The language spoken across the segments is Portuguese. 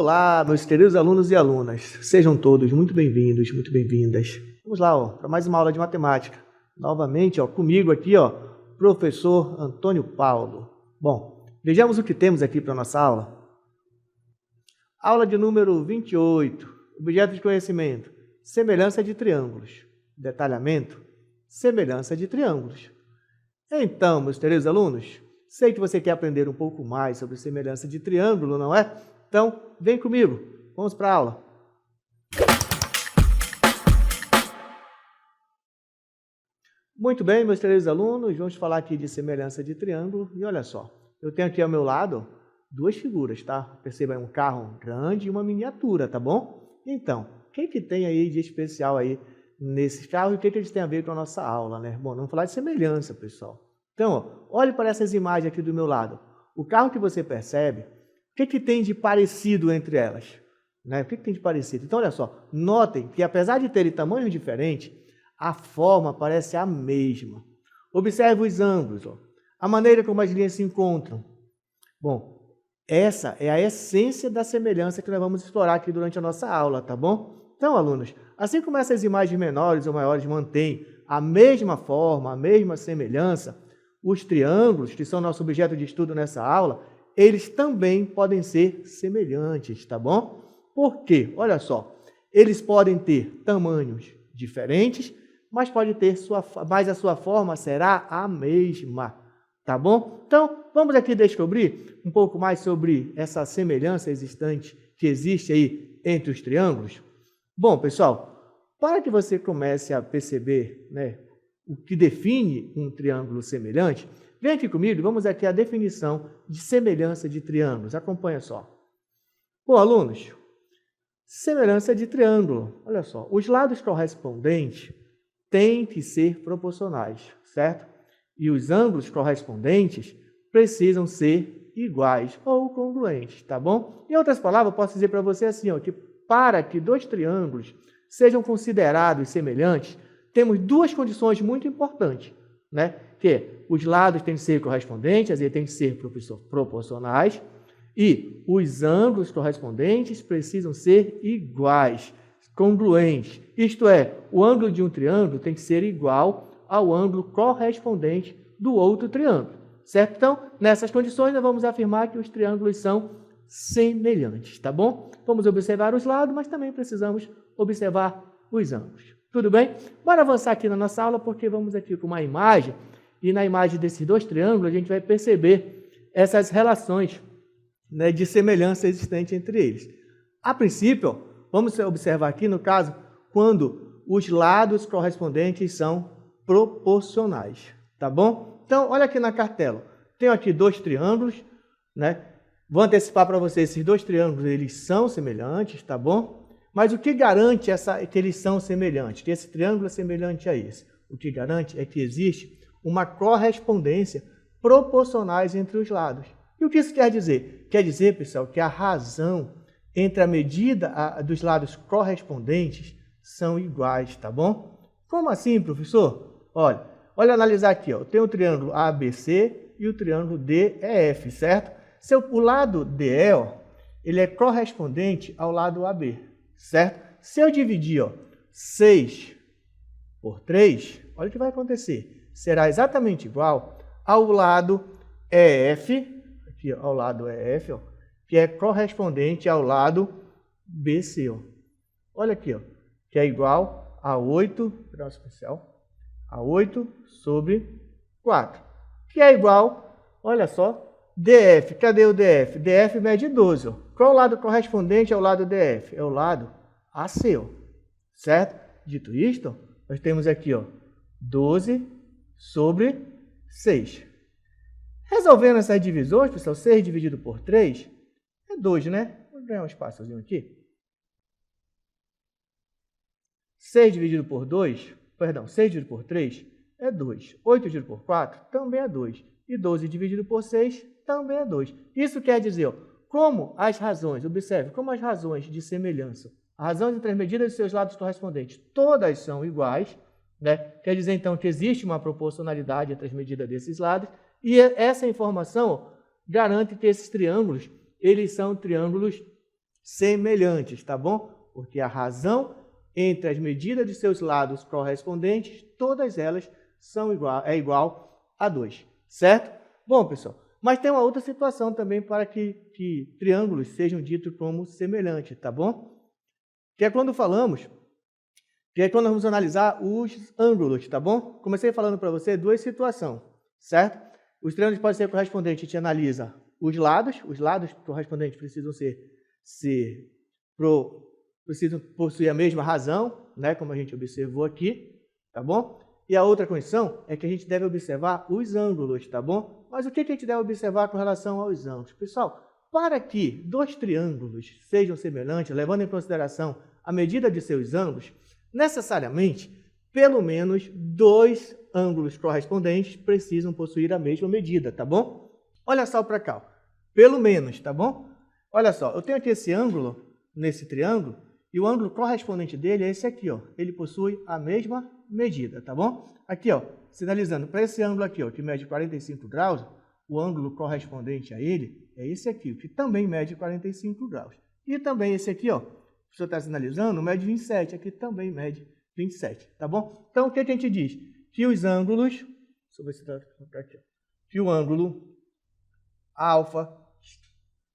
Olá, meus queridos alunos e alunas. Sejam todos muito bem-vindos, muito bem-vindas. Vamos lá, para mais uma aula de matemática. Novamente, comigo aqui, professor Antônio Paulo. Bom, vejamos o que temos aqui para a nossa aula. Aula de número 28, objeto de conhecimento, semelhança de triângulos. Detalhamento, semelhança de triângulos. Então, meus queridos alunos, sei que você quer aprender um pouco mais sobre semelhança de triângulo, não é? Então, vem comigo, vamos para a aula. Muito bem, meus queridos alunos, vamos falar aqui de semelhança de triângulo. E olha só, eu tenho aqui ao meu lado duas figuras, tá? Perceba, é um carro grande e uma miniatura, tá bom? Então, o que tem aí de especial aí nesses carros e o que eles têm a ver com a nossa aula, né? Bom, vamos falar de semelhança, pessoal. Então, olhe para essas imagens aqui do meu lado. O carro que você percebe, o que tem de parecido entre elas? Né? O que tem de parecido? Então, olha só, notem que apesar de terem tamanhos diferentes, a forma parece a mesma. Observe os ângulos, a maneira como as linhas se encontram. Bom, essa é a essência da semelhança que nós vamos explorar aqui durante a nossa aula, tá bom? Então, alunos, assim como essas imagens menores ou maiores mantêm a mesma forma, a mesma semelhança, os triângulos, que são nosso objeto de estudo nessa aula, eles também podem ser semelhantes, tá bom? Por quê? Olha só, eles podem ter tamanhos diferentes, mas a sua forma será a mesma, tá bom? Então, vamos aqui descobrir um pouco mais sobre essa semelhança existente que existe aí entre os triângulos. Bom, pessoal, para que você comece a perceber, né, o que define um triângulo semelhante, vem aqui comigo e vamos aqui à definição de semelhança de triângulos. Acompanha só. Bom, alunos, semelhança de triângulo. Olha só, os lados correspondentes têm que ser proporcionais, certo? E os ângulos correspondentes precisam ser iguais ou congruentes, tá bom? Em outras palavras, eu posso dizer para você assim, que para que dois triângulos sejam considerados semelhantes, temos duas condições muito importantes, né? Que os lados têm que ser correspondentes, eles têm que ser proporcionais, e os ângulos correspondentes precisam ser iguais, congruentes. Isto é, o ângulo de um triângulo tem que ser igual ao ângulo correspondente do outro triângulo, certo? Então, nessas condições, nós vamos afirmar que os triângulos são semelhantes, tá bom? Vamos observar os lados, mas também precisamos observar os ângulos. Tudo bem? Bora avançar aqui na nossa aula, porque vamos aqui com uma imagem, e na imagem desses dois triângulos a gente vai perceber essas relações, né, de semelhança existente entre eles. A princípio, vamos observar aqui, no caso, quando os lados correspondentes são proporcionais, tá bom? Então, olha aqui na cartela. Tenho aqui dois triângulos, né? Vou antecipar para vocês, esses dois triângulos, eles são semelhantes, tá bom? Mas o que garante que eles são semelhantes? Que esse triângulo é semelhante a esse? O que garante é que existe uma correspondência proporcionais entre os lados. E o que isso quer dizer? Quer dizer, pessoal, que a razão entre a medida dos lados correspondentes são iguais, tá bom? Como assim, professor? Olha analisar aqui, eu tenho o triângulo ABC e o triângulo DEF, certo? O lado DE, ele é correspondente ao lado AB, certo? Se eu dividir 6 por 3, olha o que vai acontecer. Será exatamente igual ao lado EF, aqui ao lado EF, que é correspondente ao lado BC. Olha aqui, que é igual a 8, a 8 sobre 4, que é igual, olha só, DF. Cadê o DF? DF mede 12. Qual é o lado correspondente ao lado DF? É o lado AC, certo? Dito isto, nós temos aqui 12 sobre 6. Resolvendo essas divisões, pessoal, 6 dividido por 3 é 2, né? Vou ganhar um espaçozinho aqui. 6 dividido por 6 dividido por 3 é 2. 8 dividido por 4 também é 2. E 12 dividido por 6 também é 2. Isso quer dizer, como as razões, observe, como as razões de semelhança, as razões entre as medidas de seus lados correspondentes, todas são iguais, né? Quer dizer, então, que existe uma proporcionalidade entre as medidas desses lados, e essa informação garante que esses triângulos, eles são triângulos semelhantes, tá bom? Porque a razão entre as medidas de seus lados correspondentes, todas elas é igual a 2, certo? Bom, pessoal, mas tem uma outra situação também para que triângulos sejam ditos como semelhantes, tá bom? Que é quando vamos analisar os ângulos, tá bom? Comecei falando para você duas situações, certo? Os triângulos podem ser correspondentes, a gente analisa os lados correspondentes precisam precisam possuir a mesma razão, né, como a gente observou aqui, tá bom? E a outra condição é que a gente deve observar os ângulos, tá bom? Mas o que a gente deve observar com relação aos ângulos? Pessoal, para que dois triângulos sejam semelhantes, levando em consideração a medida de seus ângulos, necessariamente, pelo menos dois ângulos correspondentes precisam possuir a mesma medida, tá bom? Olha só para cá, ó. Pelo menos, tá bom? Olha só, eu tenho aqui esse ângulo nesse triângulo e o ângulo correspondente dele é esse aqui, ó. Ele possui a mesma medida, tá bom? Aqui, ó, sinalizando para esse ângulo aqui, ó, que mede 45 graus, o ângulo correspondente a ele é esse aqui, que também mede 45 graus. E também esse aqui, ó, o senhor está sinalizando, mede 27, aqui também mede 27, tá bom? Então, o que a gente diz? Que os ângulos, deixa eu ver se está aqui, ó, que o ângulo alfa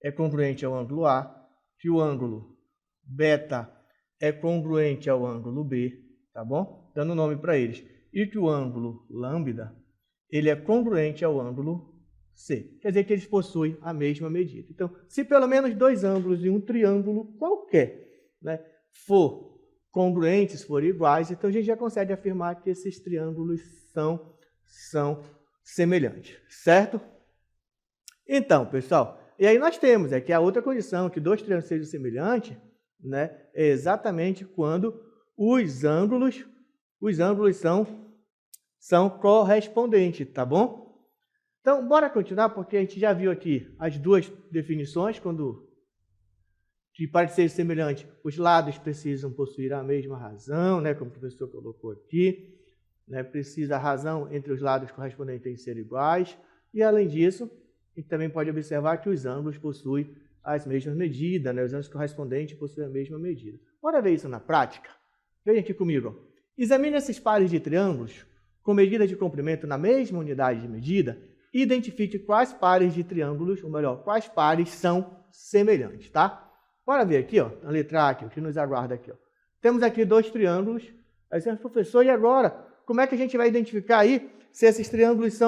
é congruente ao ângulo A, que o ângulo beta é congruente ao ângulo B, tá bom? Dando nome para eles. E que o ângulo lambda, ele é congruente ao ângulo C. Quer dizer que eles possuem a mesma medida. Então, se pelo menos dois ângulos de um triângulo qualquer, né, for congruentes, forem iguais, então a gente já consegue afirmar que esses triângulos são semelhantes, certo? Então, pessoal, e aí nós temos que a outra condição, que dois triângulos sejam semelhantes, né, é exatamente quando os ângulos são correspondentes, tá bom? Então, bora continuar, porque a gente já viu aqui as duas definições, que para ser semelhante, os lados precisam possuir a mesma razão, né, como o professor colocou aqui, né, precisa a razão entre os lados correspondentes tem que ser iguais, e além disso, a gente também pode observar que os ângulos possuem as mesmas medidas, né, os ângulos correspondentes possuem a mesma medida. Bora ver isso na prática? Venha aqui comigo. Examine esses pares de triângulos com medida de comprimento na mesma unidade de medida e identifique quais pares de triângulos, ou melhor, quais pares são semelhantes, tá? Bora ver aqui, ó, a letra A, aqui, o que nos aguarda aqui, ó. Temos aqui dois triângulos. Aí você, professor, e agora? Como é que a gente vai identificar aí se esses triângulos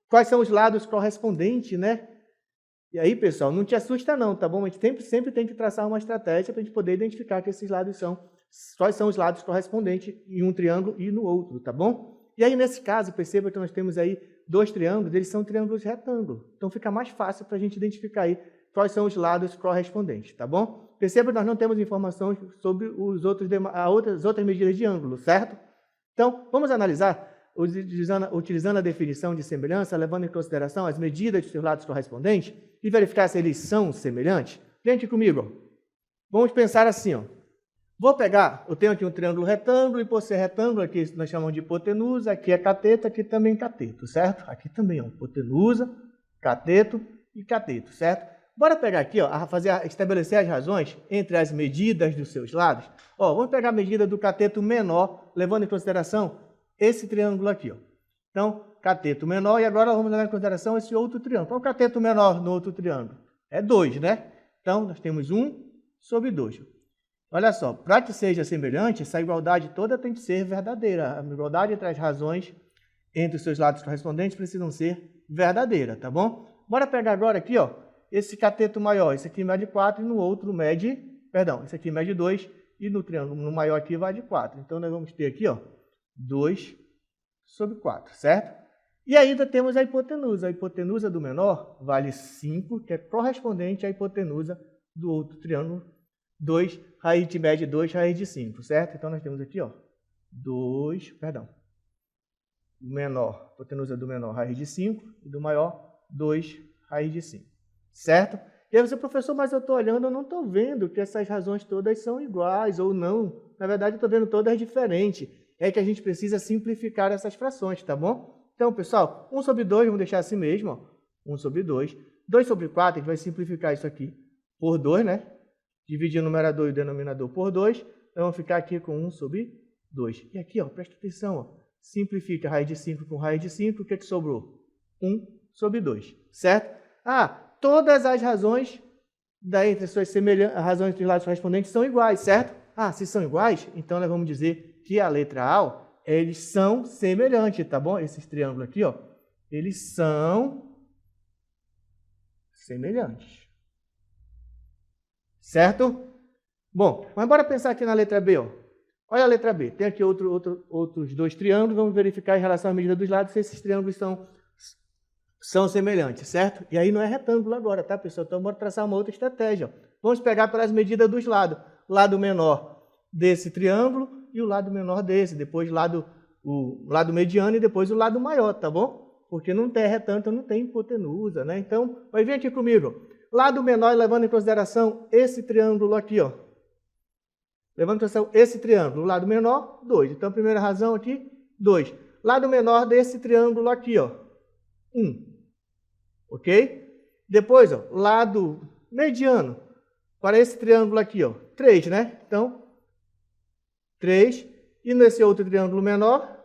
quais são os lados correspondentes, né? E aí, pessoal, não te assusta não, tá bom? A gente sempre tem que traçar uma estratégia para a gente poder identificar que esses lados quais são os lados correspondentes em um triângulo e no outro, tá bom? E aí, nesse caso, perceba que nós temos aí dois triângulos, eles são triângulos retângulos. Então, fica mais fácil para a gente identificar aí quais são os lados correspondentes, tá bom? Perceba que nós não temos informações sobre as outras medidas de ângulo, certo? Então, vamos analisar, utilizando a definição de semelhança, levando em consideração as medidas de seus lados correspondentes e verificar se eles são semelhantes. Vem aqui comigo. Ó. Vamos pensar assim, ó. Eu tenho aqui um triângulo retângulo, e por ser retângulo, aqui nós chamamos de hipotenusa, aqui é cateto, aqui também cateto, certo? Aqui também, ó, hipotenusa, cateto e cateto, certo? Bora pegar aqui, ó, estabelecer as razões entre as medidas dos seus lados. Ó, vamos pegar a medida do cateto menor, levando em consideração esse triângulo aqui, ó. Então, cateto menor, e agora vamos levar em consideração esse outro triângulo. Qual é o cateto menor no outro triângulo? É 2, né? Então, nós temos 1 sobre 2. Olha só, para que seja semelhante, essa igualdade toda tem que ser verdadeira. A igualdade entre as razões entre os seus lados correspondentes precisam ser verdadeira, tá bom? Bora pegar agora aqui, ó, esse cateto maior. Esse aqui mede 4 e no outro esse aqui mede 2 e no triângulo no maior aqui vai de 4. Então, nós vamos ter aqui, ó, 2 sobre 4, certo? E ainda temos a hipotenusa. A hipotenusa do menor vale 5, que é correspondente à hipotenusa do outro triângulo, 2, raiz de média 2, raiz de 5, certo? Então, nós temos aqui, ó, o menor, hipotenusa do menor, raiz de 5, e do maior, 2, raiz de 5, certo? E aí você, professor, mas eu estou olhando, eu não estou vendo que essas razões todas são iguais ou não. Na verdade, eu estou vendo todas diferentes. É que a gente precisa simplificar essas frações, tá bom? Então, pessoal, 1 sobre 2, vamos deixar assim mesmo, ó, 1 sobre 2. 2 sobre 4, a gente vai simplificar isso aqui. por 2, né? Dividir o numerador e o denominador por 2, então vamos ficar aqui com 1 sobre 2. E aqui, ó, presta atenção, ó, simplifica raiz de 5 com raiz de 5, o que sobrou? 1 sobre 2, certo? Todas as razões entre suas razões entre os lados correspondentes são iguais, certo? Se são iguais, então nós vamos dizer que a letra A, eles são semelhantes, tá bom? Esses triângulos aqui, ó, eles são semelhantes. Certo? Bom, mas bora pensar aqui na letra B, ó. Olha a letra B. Tem aqui outros 2 triângulos. Vamos verificar em relação à medida dos lados se esses triângulos são semelhantes, certo? E aí não é retângulo agora, tá, pessoal? Então, bora traçar uma outra estratégia. Vamos pegar pelas medidas dos lados. Lado menor desse triângulo e o lado menor desse. Depois o lado mediano e depois o lado maior, tá bom? Porque não tem retângulo, então não tem hipotenusa, né? Então, vai vir aqui comigo. Lado menor, levando em consideração esse triângulo aqui, ó. Levando em consideração esse triângulo. O lado menor, 2. Então, a primeira razão aqui, 2. Lado menor desse triângulo aqui, ó. 1. Ok? Depois, ó, lado mediano. Para esse triângulo aqui, ó. 3, né? Então, 3. E nesse outro triângulo menor,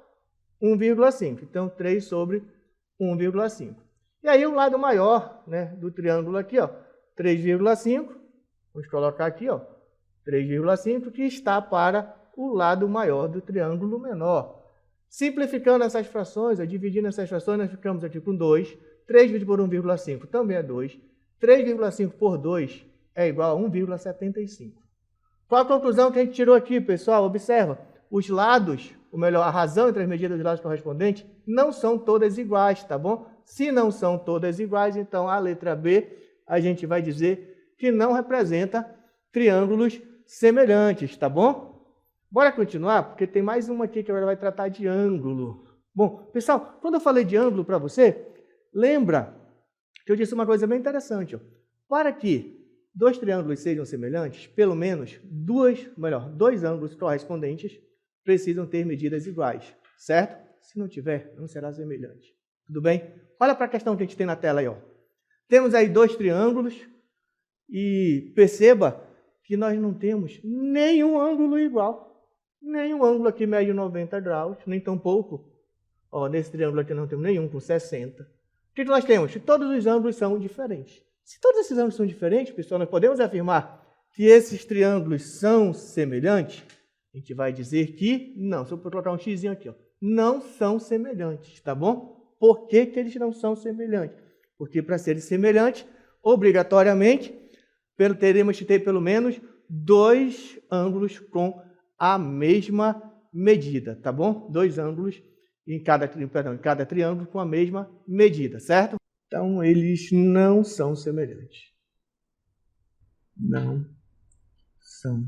1,5. Então, 3 sobre 1,5. E aí o lado maior, né, do triângulo aqui, ó, 3,5. Vamos colocar aqui, ó, 3,5, que está para o lado maior do triângulo menor. Simplificando essas frações, dividindo essas frações, nós ficamos aqui com 2. 3 dividido por 1,5 também é 2. 3,5 por 2 é igual a 1,75. Qual a conclusão que a gente tirou aqui, pessoal? Observa, os lados, ou melhor, a razão entre as medidas dos lados correspondentes não são todas iguais, tá bom? Se não são todas iguais, então a letra B, a gente vai dizer que não representa triângulos semelhantes, tá bom? Bora continuar, porque tem mais uma aqui que agora vai tratar de ângulo. Bom, pessoal, quando eu falei de ângulo para você, lembra que eu disse uma coisa bem interessante, ó. Para que 2 triângulos sejam semelhantes, pelo menos dois ângulos correspondentes precisam ter medidas iguais, certo? Se não tiver, não será semelhante. Tudo bem? Olha para a questão que a gente tem na tela aí, ó. Temos aí 2 triângulos e perceba que nós não temos nenhum ângulo igual. Nenhum ângulo aqui mede 90 graus, nem tão pouco. Ó, nesse triângulo aqui não temos nenhum com 60. O que nós temos? Que todos os ângulos são diferentes. Se todos esses ângulos são diferentes, pessoal, nós podemos afirmar que esses triângulos são semelhantes? A gente vai dizer que não. Se eu colocar um x aqui, ó, não são semelhantes, tá bom? Por que que eles não são semelhantes? Porque para serem semelhantes, obrigatoriamente, teremos que ter pelo menos 2 ângulos com a mesma medida, tá bom? 2 ângulos em cada triângulo com a mesma medida, certo? Então, eles não são semelhantes. Não são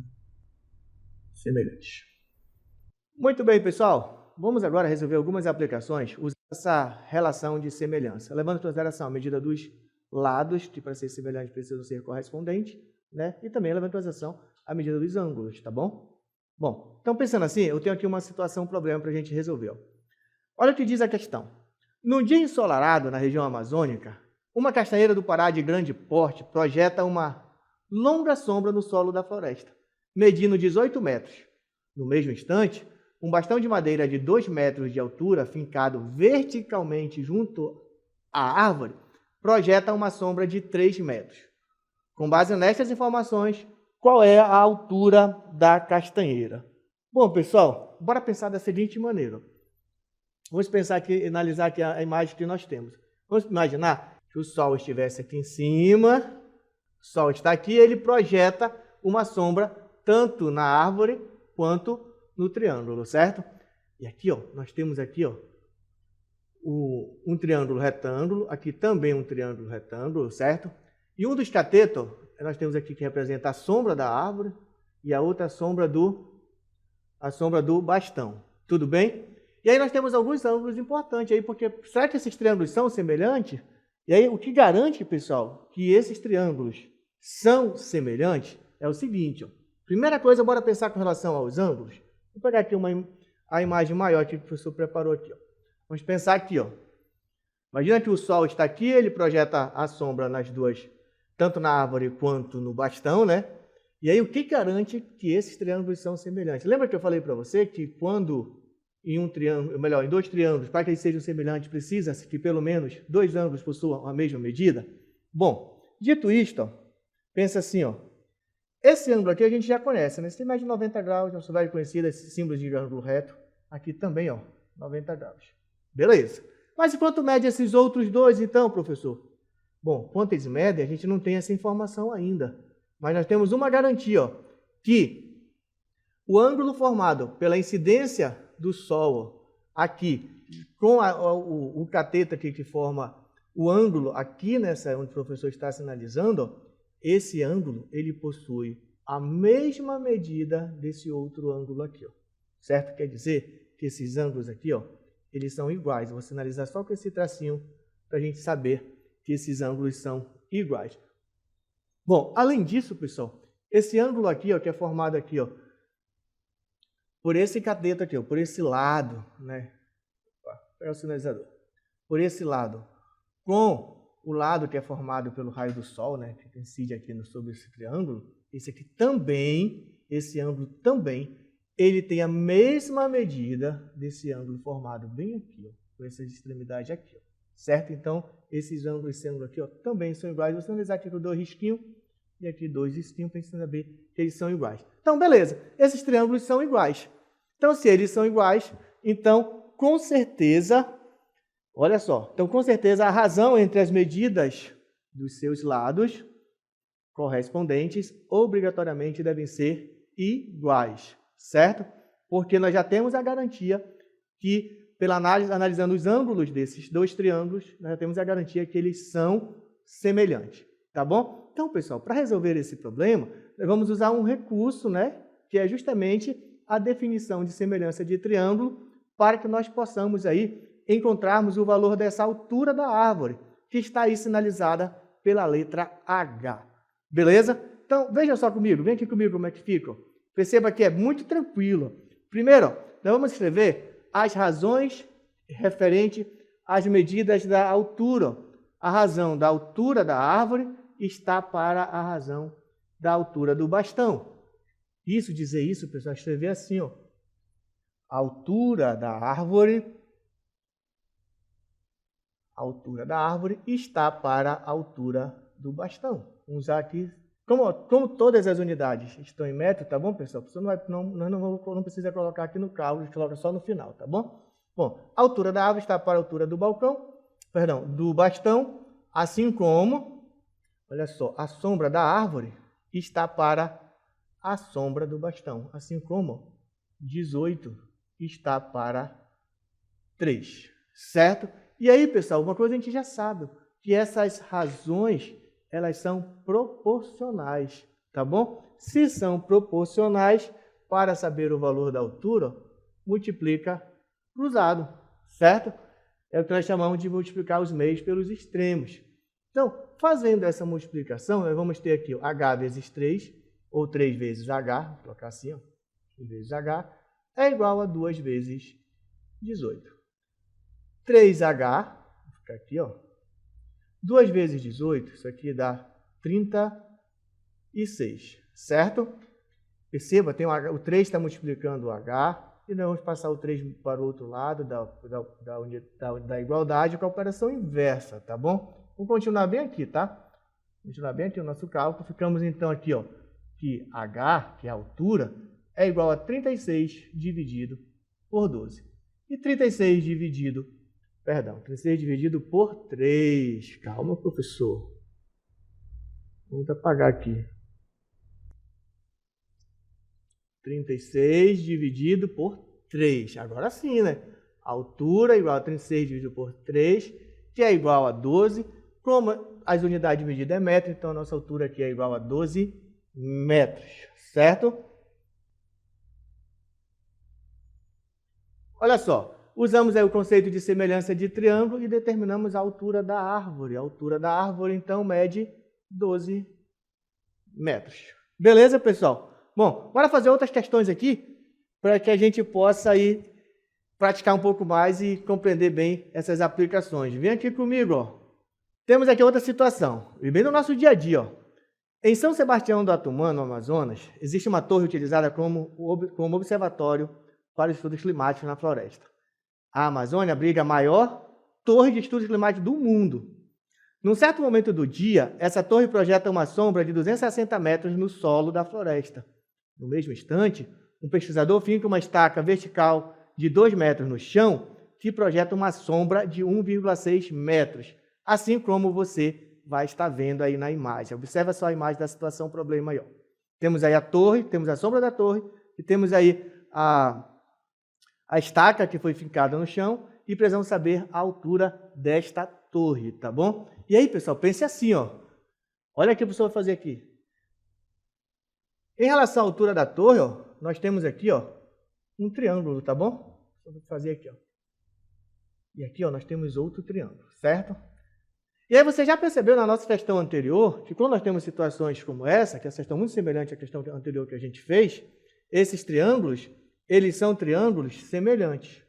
semelhantes. Muito bem, pessoal. Vamos agora resolver algumas aplicações usando essa relação de semelhança. Levando em consideração a medida dos lados, que para ser semelhante precisam ser correspondentes, né? E também levando em consideração a medida dos ângulos, tá bom? Bom, então pensando assim, eu tenho aqui uma situação, um problema para a gente resolver. Ó. Olha o que diz a questão. Num dia ensolarado na região amazônica, uma castanheira do Pará de grande porte projeta uma longa sombra no solo da floresta, medindo 18 metros. No mesmo instante, um bastão de madeira de 2 metros de altura, fincado verticalmente junto à árvore, projeta uma sombra de 3 metros. Com base nestas informações, qual é a altura da castanheira? Bom, pessoal, bora pensar da seguinte maneira. Vamos pensar aqui, analisar aqui a imagem que nós temos. Vamos imaginar que o Sol estivesse aqui em cima, o Sol está aqui, ele projeta uma sombra tanto na árvore quanto no triângulo, certo? E aqui, ó, nós temos aqui, ó, um triângulo retângulo, aqui também um triângulo retângulo, certo? E um dos catetos, nós temos aqui que representa a sombra da árvore e a outra a sombra do bastão. Tudo bem? E aí nós temos alguns ângulos importantes aí, porque será que esses triângulos são semelhantes? E aí o que garante, pessoal, que esses triângulos são semelhantes é o seguinte, ó. Primeira coisa, bora pensar com relação aos ângulos. Vou pegar aqui a imagem maior que o professor preparou aqui, ó. Vamos pensar aqui, ó. Imagina que o Sol está aqui, ele projeta a sombra nas duas, tanto na árvore quanto no bastão, né? E aí, o que garante que esses triângulos são semelhantes? Lembra que eu falei para você que quando em um triângulo, melhor, em dois triângulos, para que eles sejam semelhantes, precisa-se que pelo menos dois ângulos possuam a mesma medida? Bom, dito isto, ó, pensa assim, ó, esse ângulo aqui a gente já conhece, né? Se tem mais de 90 graus, você vai conhecer esse símbolo de ângulo reto. Aqui também, ó, 90 graus. Beleza. Mas quanto mede esses outros dois, então, professor? Bom, quanto eles medem, a gente não tem essa informação ainda. Mas nós temos uma garantia, ó, que o ângulo formado pela incidência do Sol, ó, aqui, com o cateto aqui que forma o ângulo aqui nessa onde o professor está sinalizando, ó, esse ângulo ele possui a mesma medida desse outro ângulo aqui, ó. Certo? Quer dizer que esses ângulos aqui, ó, eles são iguais. Eu vou sinalizar só com esse tracinho para a gente saber que esses ângulos são iguais. Bom, além disso, pessoal, esse ângulo aqui, ó, que é formado aqui, ó, por esse cateto aqui, ó, por esse lado, né? É o sinalizador. Por esse lado, com o lado que é formado pelo raio do Sol, né, que incide aqui sobre esse triângulo, esse aqui também, esse ângulo também, ele tem a mesma medida desse ângulo formado bem aqui, ó, com essas extremidades aqui, ó, certo? Então, esses ângulos, esse ângulo aqui, ó, também são iguais. Vou sinalizar aqui com 2 risquinhos e aqui 2 risquinhos para a gente saber que eles são iguais. Então, beleza, esses triângulos são iguais. Então, se eles são iguais, então, com certeza, olha só, então, com certeza, a razão entre as medidas dos seus lados correspondentes obrigatoriamente devem ser iguais, certo? Porque nós já temos a garantia que, pela análise, analisando os ângulos desses dois triângulos, nós já temos a garantia que eles são semelhantes, tá bom? Então, pessoal, para resolver esse problema, nós vamos usar um recurso, né, que é justamente a definição de semelhança de triângulo, para que nós possamos aí encontrarmos o valor dessa altura da árvore, que está aí sinalizada pela letra H. Beleza? Então, veja só comigo, vem aqui comigo como é que fica. Perceba que é muito tranquilo. Primeiro, nós vamos escrever as razões referentes às medidas da altura. A razão da altura da árvore está para a razão da altura do bastão. Isso, dizer isso, pessoal, escrever assim, ó. A altura da árvore está para a altura do bastão. Vamos usar aqui, como todas as unidades estão em metro, tá bom, pessoal? Não precisa colocar aqui no cálculo, a gente coloca só no final, tá bom? Bom, a altura da árvore está para a altura do do bastão, assim como, olha só, a sombra da árvore está para a sombra do bastão, assim como 18 está para 3, certo? E aí, pessoal, uma coisa a gente já sabe, que essas razões, elas são proporcionais, tá bom? Se são proporcionais, para saber o valor da altura, multiplica cruzado, certo? É o que nós chamamos de multiplicar os meios pelos extremos. Então, fazendo essa multiplicação, nós vamos ter aqui ó, H vezes 3, ou 3 vezes H, vou colocar assim, ó, 3 vezes H, é igual a 2 vezes 18. 3H, vou ficar aqui, ó, 2 vezes 18, isso aqui dá 36, certo? Perceba, tem o 3 está multiplicando o H, e nós vamos passar o 3 para o outro lado da igualdade com a operação inversa, tá bom? Vamos continuar bem aqui, tá? Continuar bem aqui o nosso cálculo. Ficamos então aqui, ó, que H, que é a altura, é igual a 36 dividido por 12. E 36 dividido por 3. Calma, professor. Vamos apagar aqui. 36 dividido por 3. Agora sim, né? A altura é igual a 36 dividido por 3, que é igual a 12. Como as unidades de medida é metro, então a nossa altura aqui é igual a 12 metros, certo? Olha só. Usamos aí o conceito de semelhança de triângulo e determinamos a altura da árvore. A altura da árvore, então, mede 12 metros. Beleza, pessoal? Bom, bora fazer outras questões aqui para que a gente possa aí praticar um pouco mais e compreender bem essas aplicações. Vem aqui comigo, ó. Temos aqui outra situação, e bem no nosso dia a dia, ó. Em São Sebastião do Atumã, no Amazonas, existe uma torre utilizada como observatório para estudos climáticos na floresta. A Amazônia abriga a maior torre de estudos climáticos do mundo. Num certo momento do dia, essa torre projeta uma sombra de 260 metros no solo da floresta. No mesmo instante, um pesquisador finca uma estaca vertical de 2 metros no chão que projeta uma sombra de 1,6 metros, assim como você vai estar vendo aí na imagem. Observa só a imagem da situação problema aí, ó. Temos aí a torre, temos a sombra da torre e temos aí a estaca que foi fincada no chão e precisamos saber a altura desta torre, tá bom? E aí, pessoal, pense assim, ó. Olha o que o professor vai fazer aqui. Em relação à altura da torre, ó, nós temos aqui, ó, um triângulo, tá bom? Vou fazer aqui, ó. E aqui, ó, nós temos outro triângulo, certo? E aí você já percebeu na nossa questão anterior que quando nós temos situações como essa, que essa questão muito semelhante à questão anterior que a gente fez, esses triângulos, eles são triângulos semelhantes,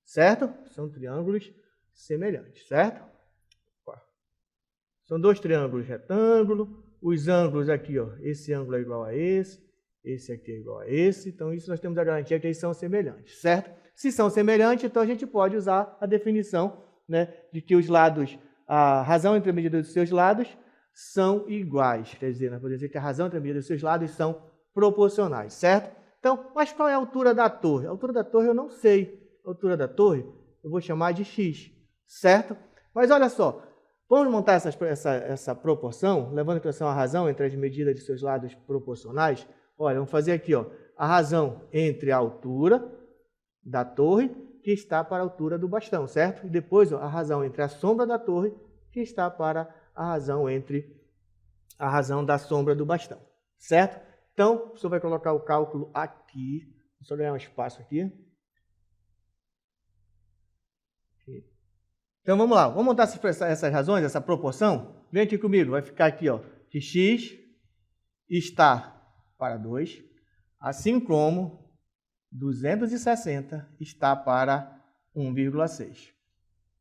certo? São triângulos semelhantes, certo? São dois triângulos retângulo, os ângulos aqui, ó, esse ângulo é igual a esse aqui é igual a esse, então isso nós temos a garantia que eles são semelhantes, certo? Se são semelhantes, então a gente pode usar a definição, né, de que os lados, a razão entre a medida dos seus lados são iguais, quer dizer, nós podemos dizer que a razão entre a medida dos seus lados são proporcionais, certo? Então, mas qual é a altura da torre? A altura da torre eu não sei, a altura da torre eu vou chamar de x, certo? Mas olha só, vamos montar essa proporção, levando em consideração a razão entre as medidas de seus lados proporcionais. Olha, vamos fazer aqui, ó, a razão entre a altura da torre, que está para a altura do bastão, certo? E depois, ó, a razão entre a sombra da torre, que está para a razão da sombra do bastão, certo? Então, o professor vai colocar o cálculo aqui. Vou só ganhar um espaço aqui. Então, vamos lá. Vamos montar essas razões, essa proporção. Vem aqui comigo. Vai ficar aqui, ó, que x está para 2, assim como 260 está para 1,6.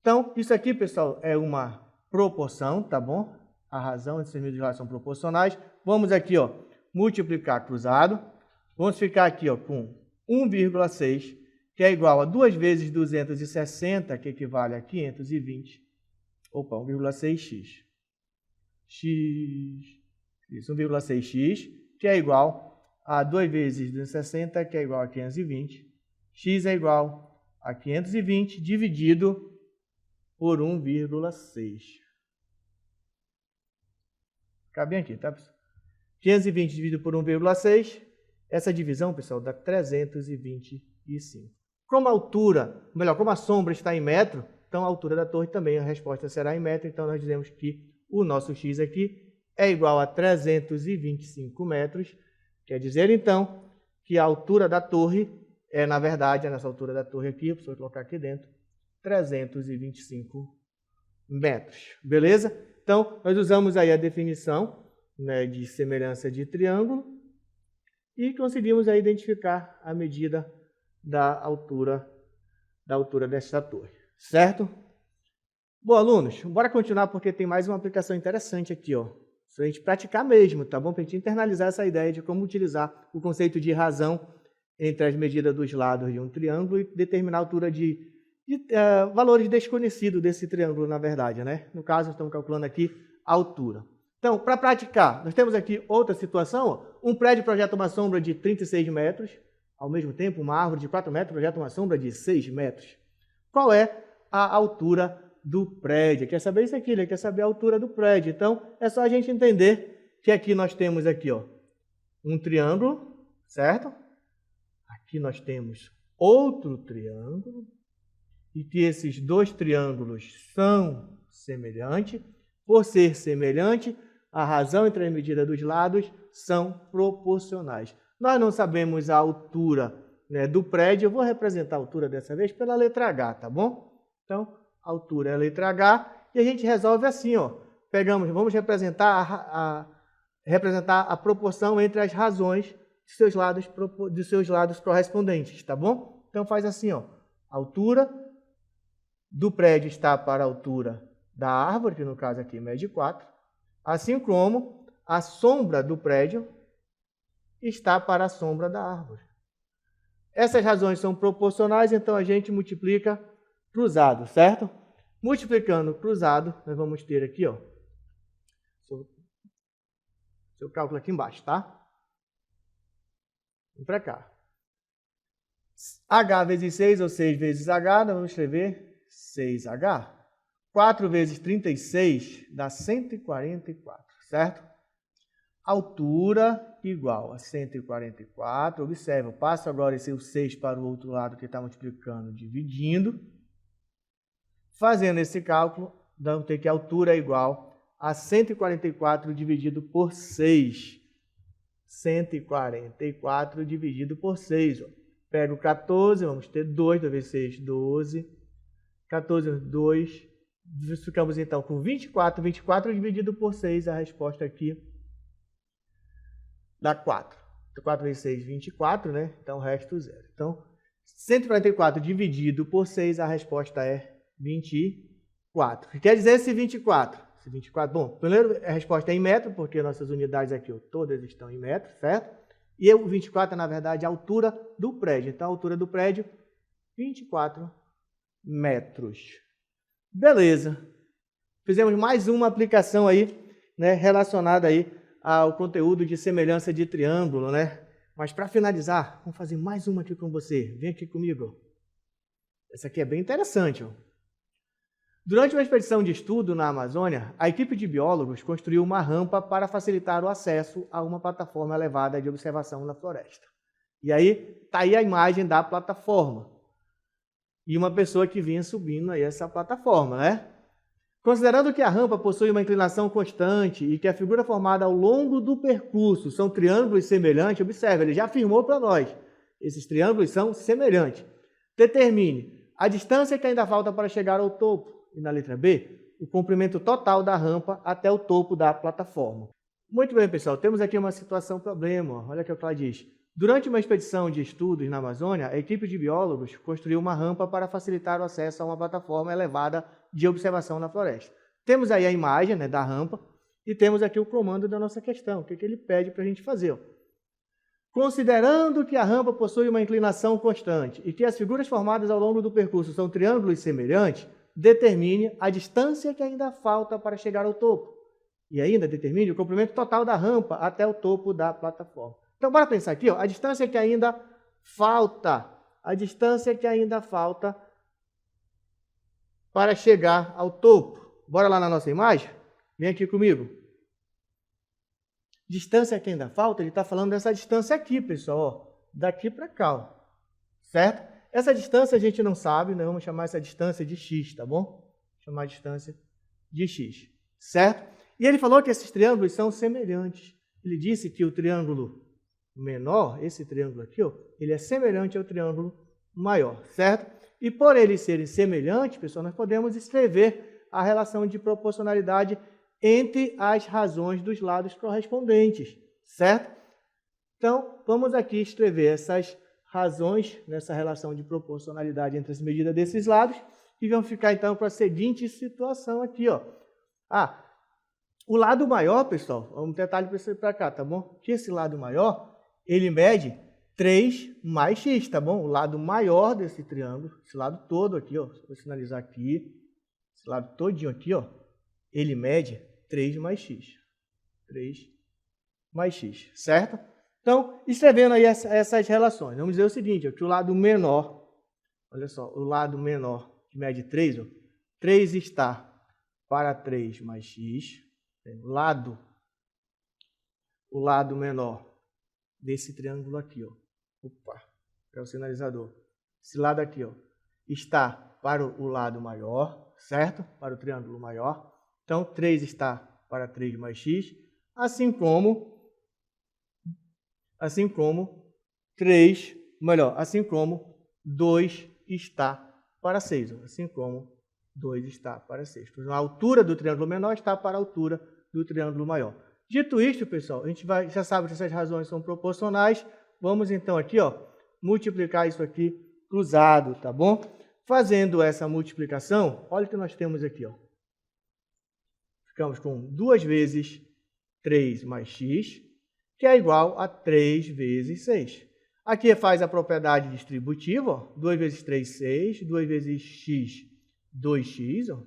Então, isso aqui, pessoal, é uma proporção, tá bom? A razão entre esses medidas são proporcionais. Vamos aqui, ó, multiplicar cruzado. Vamos ficar aqui, ó, com 1,6, que é igual a 2 vezes 260, que equivale a 520. Opa, 1,6x. Isso, 1,6x, que é igual a 2 vezes 260, que é igual a 520. X é igual a 520 dividido por 1,6. Fica bem aqui, tá, pessoal? 520 dividido por 1,6, essa divisão, pessoal, dá 325. Como a altura, melhor, como a sombra está em metro, então a altura da torre também, a resposta será em metro, então nós dizemos que o nosso x aqui é igual a 325 metros, quer dizer, então, que a altura da torre é, na verdade, nessa altura da torre aqui, vou colocar aqui dentro, 325 metros, beleza? Então, nós usamos aí a definição, né, de semelhança de triângulo e conseguimos aí identificar a medida da altura desta torre, certo? Bom, alunos, bora continuar porque tem mais uma aplicação interessante aqui, ó. Para a gente praticar mesmo, tá bom? Para a gente internalizar essa ideia de como utilizar o conceito de razão entre as medidas dos lados de um triângulo e determinar a altura de valores desconhecidos desse triângulo, na verdade, né? No caso, estamos calculando aqui a altura. Então, para praticar, nós temos aqui outra situação, ó. Um prédio projeta uma sombra de 36 metros, ao mesmo tempo, uma árvore de 4 metros projeta uma sombra de 6 metros. Qual é a altura do prédio? Quer saber isso aqui, ele quer saber a altura do prédio. Então, é só a gente entender que aqui nós temos aqui, ó, um triângulo, certo? Aqui nós temos outro triângulo, e que esses dois triângulos são semelhantes. Por ser semelhante, a razão entre as medidas dos lados são proporcionais. Nós não sabemos a altura, né, do prédio. Eu vou representar a altura dessa vez pela letra H, tá bom? Então, a altura é a letra H e a gente resolve assim, ó. Vamos representar a proporção entre as razões de seus lados correspondentes, tá bom? Então, faz assim, ó. A altura do prédio está para a altura da árvore, que no caso aqui mede 4, assim como a sombra do prédio está para a sombra da árvore. Essas razões são proporcionais, então a gente multiplica cruzado, certo? Multiplicando cruzado, nós vamos ter aqui, ó, seu cálculo aqui embaixo, tá? Vem para cá. H vezes 6, ou 6 vezes H, nós vamos escrever 6H. 4 vezes 36 dá 144, certo? Altura igual a 144. Observa, eu passo agora esse 6 para o outro lado que está multiplicando, dividindo. Fazendo esse cálculo, vamos ter que a altura é igual a 144 dividido por 6. 144 dividido por 6. Ó. Pego 14, vamos ter 2, 2 vezes 6, 12. 14 vezes 2. Ficamos então com 24. 24 dividido por 6, a resposta aqui dá 4. 4 vezes 6, 24, né? Então o resto 0. Então, 144 dividido por 6, a resposta é 24. O que quer dizer esse 24? Esse 24, bom, primeiro a resposta é em metro, porque nossas unidades aqui todas estão em metro, certo? E o 24 é, na verdade, a altura do prédio. Então, a altura do prédio, 24 metros. Beleza. Fizemos mais uma aplicação aí, né, relacionada aí ao conteúdo de semelhança de triângulo, né? Mas para finalizar, vamos fazer mais uma aqui com você. Vem aqui comigo. Essa aqui é bem interessante, ó. Durante uma expedição de estudo na Amazônia, a equipe de biólogos construiu uma rampa para facilitar o acesso a uma plataforma elevada de observação na floresta. E aí, está aí a imagem da plataforma. E uma pessoa que vinha subindo aí essa plataforma, né? Considerando que a rampa possui uma inclinação constante e que a figura formada ao longo do percurso são triângulos semelhantes, observe, ele já afirmou para nós, esses triângulos são semelhantes. Determine a distância que ainda falta para chegar ao topo. E na letra B, o comprimento total da rampa até o topo da plataforma. Muito bem, pessoal, temos aqui uma situação problema. Olha o que ela diz. Durante uma expedição de estudos na Amazônia, a equipe de biólogos construiu uma rampa para facilitar o acesso a uma plataforma elevada de observação na floresta. Temos aí a imagem, né, da rampa e temos aqui o comando da nossa questão. O que ele pede para a gente fazer? Ó. Considerando que a rampa possui uma inclinação constante e que as figuras formadas ao longo do percurso são triângulos semelhantes, determine a distância que ainda falta para chegar ao topo. E ainda determine o comprimento total da rampa até o topo da plataforma. Então, bora pensar aqui, ó, a distância que ainda falta. A distância que ainda falta para chegar ao topo. Bora lá na nossa imagem? Vem aqui comigo. Distância que ainda falta, ele está falando dessa distância aqui, pessoal. Ó, daqui para cá, ó, certo? Essa distância a gente não sabe, nós vamos chamar essa distância de x, tá bom? Chamar a distância de x, certo? E ele falou que esses triângulos são semelhantes. Ele disse que o triângulo menor, esse triângulo aqui, ó, ele é semelhante ao triângulo maior, certo? E por eles serem semelhantes, pessoal, nós podemos escrever a relação de proporcionalidade entre as razões dos lados correspondentes, certo? Então, vamos aqui escrever essas razões nessa relação de proporcionalidade entre as medidas desses lados e vamos ficar então com a seguinte situação aqui, ó. Ah, o lado maior, pessoal, vamos tentar para cá, tá bom? Que esse lado maior, ele mede 3 mais x, tá bom? O lado maior desse triângulo, esse lado todo aqui, ó, vou sinalizar aqui, esse lado todinho aqui, ó, ele mede 3 mais x. 3 mais x, certo? Então, escrevendo aí essas relações, vamos dizer o seguinte, ó, que o lado menor, olha só, o lado menor que mede 3, ó, 3 está para 3 mais x, o lado menor desse triângulo aqui, ó, opa, é o sinalizador, esse lado aqui, ó, está para o lado maior, certo? Para o triângulo maior, então 3 está para 3 mais x, assim como 2 está para 6. Assim como 2 está para 6. Então, a altura do triângulo menor está para a altura do triângulo maior. Dito isto, pessoal, a gente já sabe que essas razões são proporcionais. Vamos então aqui, ó, multiplicar isso aqui cruzado, tá bom? Fazendo essa multiplicação, olha o que nós temos aqui, ó. Ficamos com 2 vezes 3 mais x, que é igual a 3 vezes 6. Aqui faz a propriedade distributiva, ó. 2 vezes 3, 6. 2 vezes x, 2x. Ó.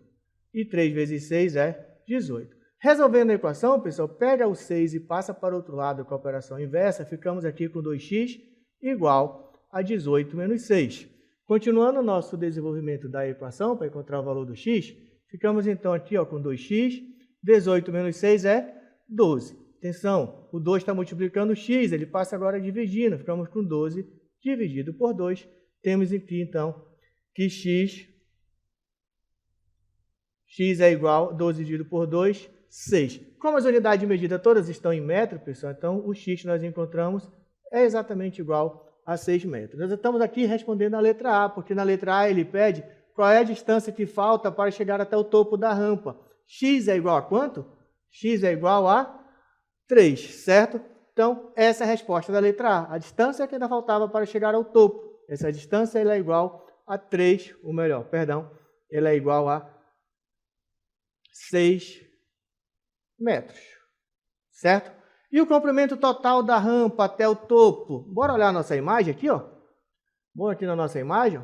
E 3 vezes 6 é 18. Resolvendo a equação, pessoal, pega o 6 e passa para o outro lado com a operação inversa. Ficamos aqui com 2x igual a 18 menos 6. Continuando o nosso desenvolvimento da equação, para encontrar o valor do x, ficamos então aqui ó, com 2x. 18 menos 6 é 12. Atenção, o 2 está multiplicando o x, ele passa agora dividindo. Ficamos com 12 dividido por 2. Temos aqui, então, que x é igual a 12 dividido por 2, 6. Como as unidades de medida todas estão em metro, pessoal, então o x que nós encontramos é exatamente igual a 6 metros. Nós estamos aqui respondendo a letra A, porque na letra A ele pede qual é a distância que falta para chegar até o topo da rampa. X é igual a quanto? X é igual a 3, certo? Então, essa é a resposta da letra A. A distância que ainda faltava para chegar ao topo. Essa distância ela é igual a 3, ou melhor, perdão, ela é igual a 6 metros, certo? E o comprimento total da rampa até o topo? Bora olhar a nossa imagem aqui, ó. Bora aqui na nossa imagem.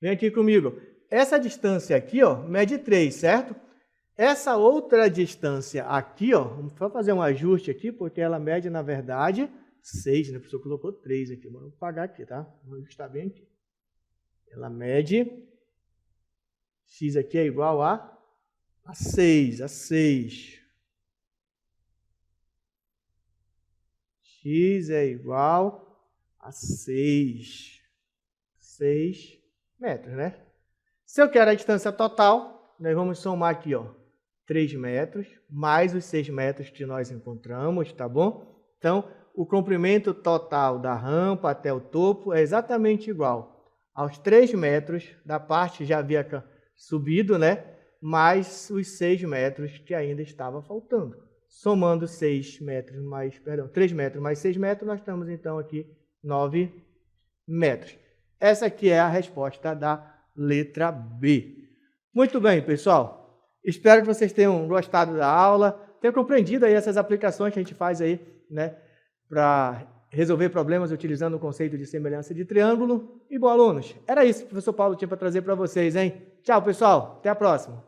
Vem aqui comigo. Essa distância aqui, ó, mede 3, certo? Essa outra distância aqui, ó, vamos fazer um ajuste aqui, porque ela mede, na verdade, 6, né? A pessoa colocou 3 aqui, mas vamos pagar aqui, tá? Vamos ajustar bem aqui. Ela mede, x aqui é igual a 6, x é igual a 6 metros, né? Se eu quero a distância total, nós vamos somar aqui, ó, 3 metros, mais os 6 metros que nós encontramos, tá bom? Então, o comprimento total da rampa até o topo é exatamente igual aos 3 metros da parte que já havia subido, né? Mais os 6 metros que ainda estava faltando. Somando 3 metros mais 6 metros, nós estamos então aqui 9 metros. Essa aqui é a resposta da letra B. Muito bem, pessoal. Espero que vocês tenham gostado da aula, tenham compreendido aí essas aplicações que a gente faz aí, né, para resolver problemas utilizando o conceito de semelhança de triângulo. E, bom, alunos, era isso que o professor Paulo tinha para trazer para vocês, hein? Tchau, pessoal. Até a próxima.